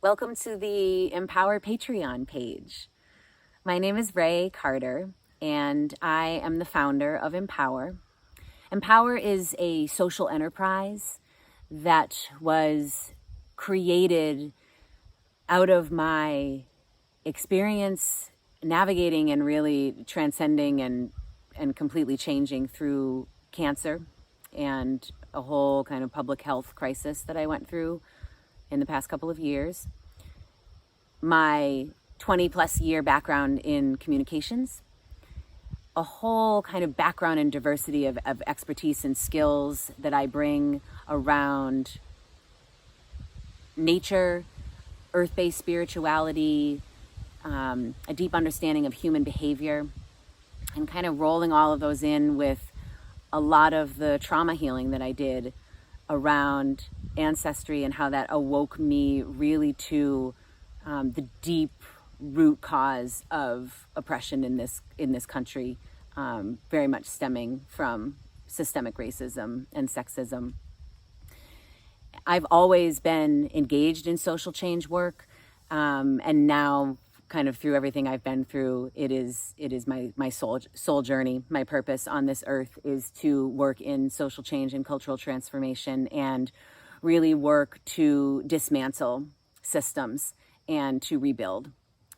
Welcome to the EmpowR Patreon page. My name is Ray Carter, and I am the founder of EmpowR. EmpowR is a social enterprise that was created out of my experience navigating and really transcending and completely changing through cancer and a whole kind of public health crisis that I went through in the past couple of years. My 20 plus year background in communications, a whole kind of background and diversity of expertise and skills that I bring around nature, earth-based spirituality, a deep understanding of human behavior, and kind of rolling all of those in with a lot of the trauma healing that I did around ancestry and how that awoke me really to the deep root cause of oppression in this country, very much stemming from systemic racism and sexism. I've always been engaged in social change work, and now kind of through everything I've been through, it is my soul journey. My purpose on this earth is to work in social change and cultural transformation and really work to dismantle systems and to rebuild.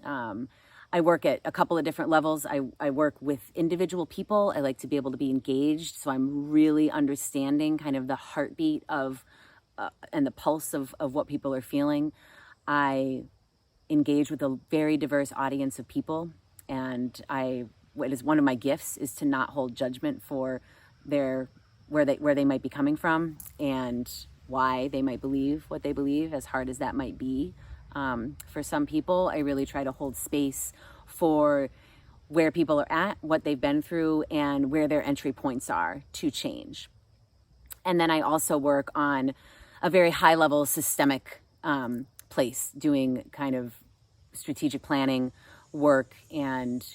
I work at a couple of different levels. I work with individual people. I like to be able to be engaged, so I'm really understanding kind of the heartbeat of and the pulse of what people are feeling. I engage with a very diverse audience of people, and what is one of my gifts is to not hold judgment for where they might be coming from and why they might believe what they believe, as hard as that might be. For some people, I really try to hold space for where people are at, what they've been through, and where their entry points are to change. And then I also work on a very high level systemic place, doing kind of strategic planning work and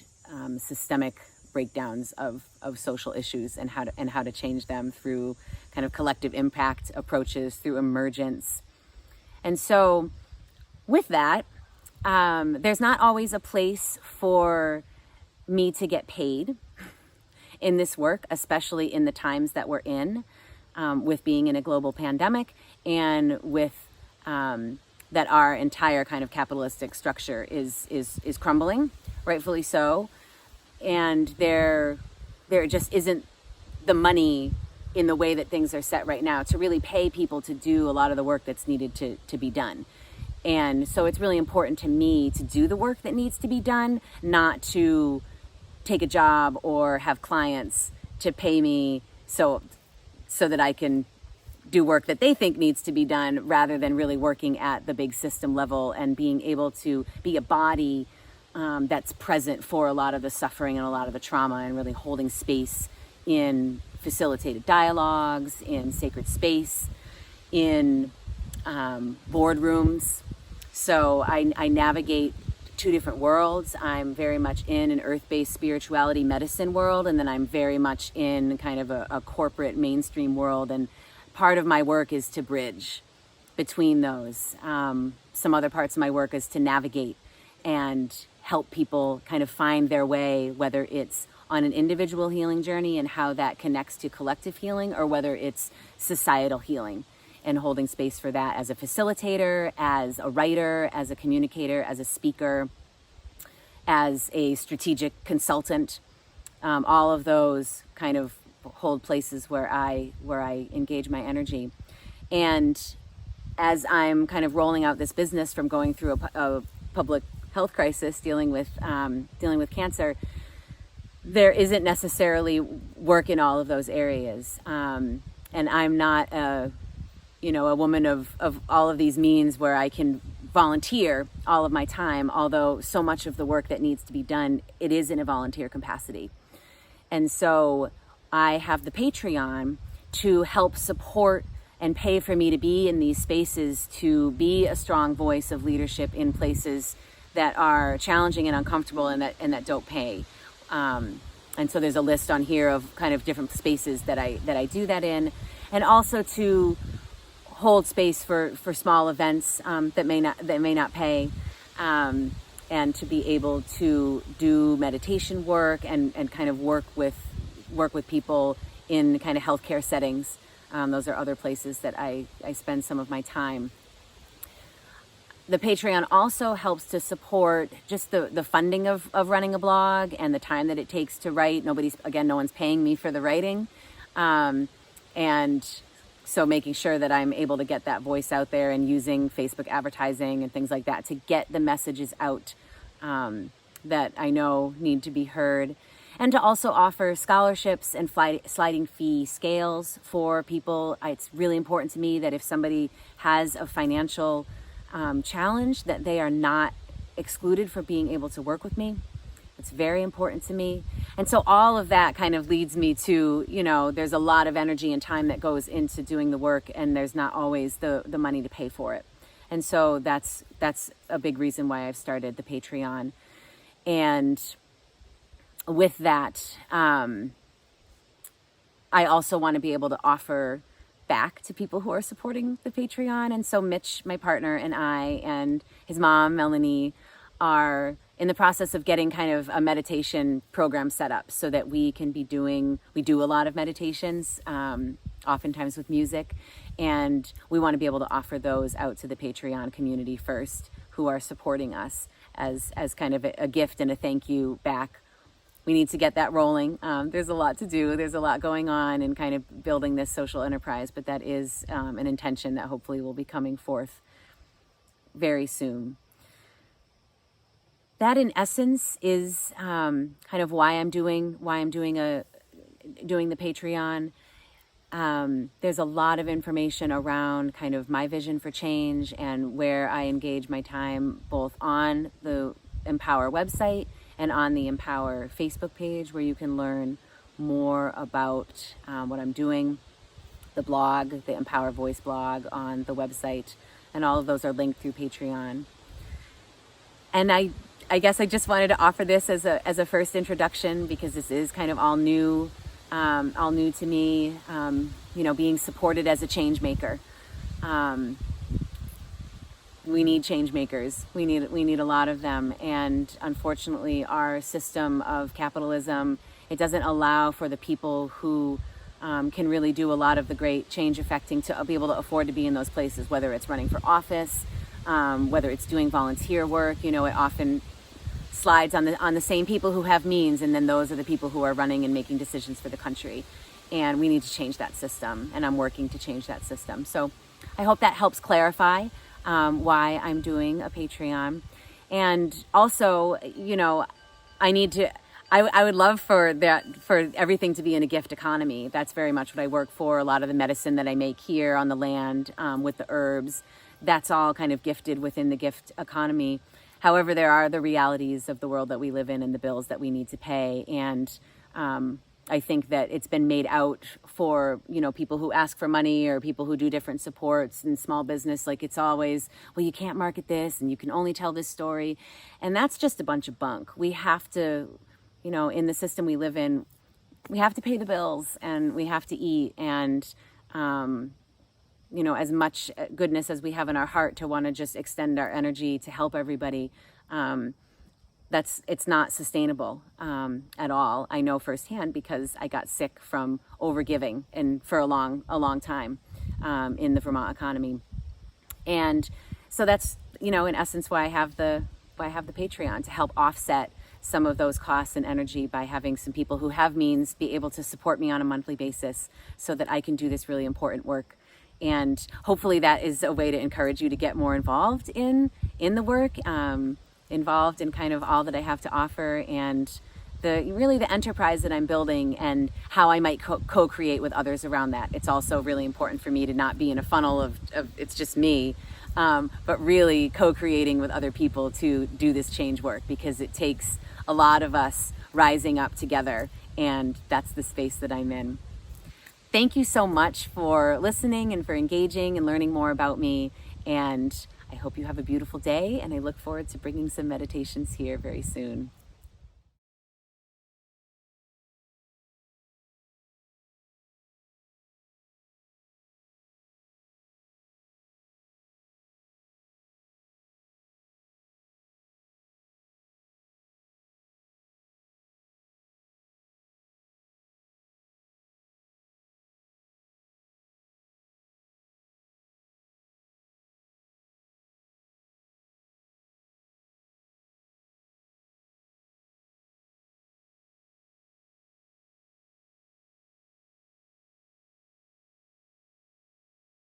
systemic breakdowns of social issues and how to change them through kind of collective impact approaches, through emergence. And so with that, there's not always a place for me to get paid in this work, especially in the times that we're in, with being in a global pandemic and with that our entire kind of capitalistic structure is crumbling, rightfully so. And there just isn't the money in the way that things are set right now to really pay people to do a lot of the work that's needed to be done. And so it's really important to me to do the work that needs to be done, not to take a job or have clients to pay me so that I can do work that they think needs to be done, rather than really working at the big system level and being able to be a body that's present for a lot of the suffering and a lot of the trauma, and really holding space in facilitated dialogues, in sacred space, in boardrooms. So I navigate two different worlds. I'm very much in an earth-based spirituality medicine world, and then I'm very much in kind of a corporate mainstream world. And part of my work is to bridge between those. Some other parts of my work is to navigate and help people kind of find their way, whether it's on an individual healing journey and how that connects to collective healing, or whether it's societal healing, and holding space for that as a facilitator, as a writer, as a communicator, as a speaker, as a strategic consultant. All of those kind of hold places where I engage my energy. And as I'm kind of rolling out this business from going through a public health crisis, dealing with cancer, there isn't necessarily work in all of those areas. And I'm not a woman of all of these means where I can volunteer all of my time, although so much of the work that needs to be done, it is in a volunteer capacity. And so I have the Patreon to help support and pay for me to be in these spaces, to be a strong voice of leadership in places that are challenging and uncomfortable and that don't pay. And so there's a list on here of kind of different spaces that I do that in, and also to hold space for small events that may not pay, and to be able to do meditation work and kind of work with people in kind of healthcare settings. Those are other places that I spend some of my time. The Patreon also helps to support just the funding of running a blog and the time that it takes to write. No one's paying me for the writing. And so making sure that I'm able to get that voice out there and using Facebook advertising and things like that to get the messages out that I know need to be heard. And to also offer scholarships and sliding fee scales for people. It's really important to me that if somebody has a financial challenge, that they are not excluded from being able to work with me. It's very important to me. And so all of that kind of leads me to, there's a lot of energy and time that goes into doing the work, and there's not always the money to pay for it. And so that's a big reason why I've started the Patreon. And with that, I also want to be able to offer back to people who are supporting the Patreon. And so Mitch, my partner, and I and his mom, Melanie, are in the process of getting kind of a meditation program set up so that we do a lot of meditations, oftentimes with music, and we want to be able to offer those out to the Patreon community first, who are supporting us as kind of a gift and a thank you back. We need to get that rolling. There's a lot to do. There's a lot going on in kind of building this social enterprise, but that is an intention that hopefully will be coming forth very soon. That, in essence, is kind of why I'm doing the Patreon. There's a lot of information around kind of my vision for change and where I engage my time, both on the EmpowR website and on the EmpowR Facebook page, where you can learn more about what I'm doing. The blog, the EmpowR Voice blog on the website, and all of those are linked through Patreon. And I guess I just wanted to offer this as a first introduction, because this is kind of all new to me. Being supported as a change maker. We need change makers. We need a lot of them, and unfortunately, our system of capitalism, it doesn't allow for the people who can really do a lot of the great change affecting to be able to afford to be in those places. Whether it's running for office, whether it's doing volunteer work, it often slides on the same people who have means, and then those are the people who are running and making decisions for the country. And we need to change that system, and I'm working to change that system. So I hope that helps clarify why I'm doing a Patreon. And also, I would love for everything to be in a gift economy. That's very much what I work for. A lot of the medicine that I make here on the land with the herbs, that's all kind of gifted within the gift economy. However, there are the realities of the world that we live in and the bills that we need to pay. And I think that it's been made out for, people who ask for money or people who do different supports in small business. Like, it's always, well, you can't market this and you can only tell this story. And that's just a bunch of bunk. We have to, in the system we live in, we have to pay the bills and we have to eat. And, as much goodness as we have in our heart to want to just extend our energy to help everybody, it's not sustainable at all. I know firsthand, because I got sick from overgiving and for a long time in the Vermont economy. And so that's, in essence, why I have the Patreon, to help offset some of those costs and energy by having some people who have means be able to support me on a monthly basis so that I can do this really important work. And hopefully that is a way to encourage you to get more involved in the work, involved in kind of all that I have to offer, and the enterprise that I'm building and how I might co-create with others around that. It's also really important for me to not be in a funnel of it's just me, but really co-creating with other people to do this change work, because it takes a lot of us rising up together, and that's the space that I'm in. Thank you so much for listening and for engaging and learning more about me. And I hope you have a beautiful day, and I look forward to bringing some meditations here very soon.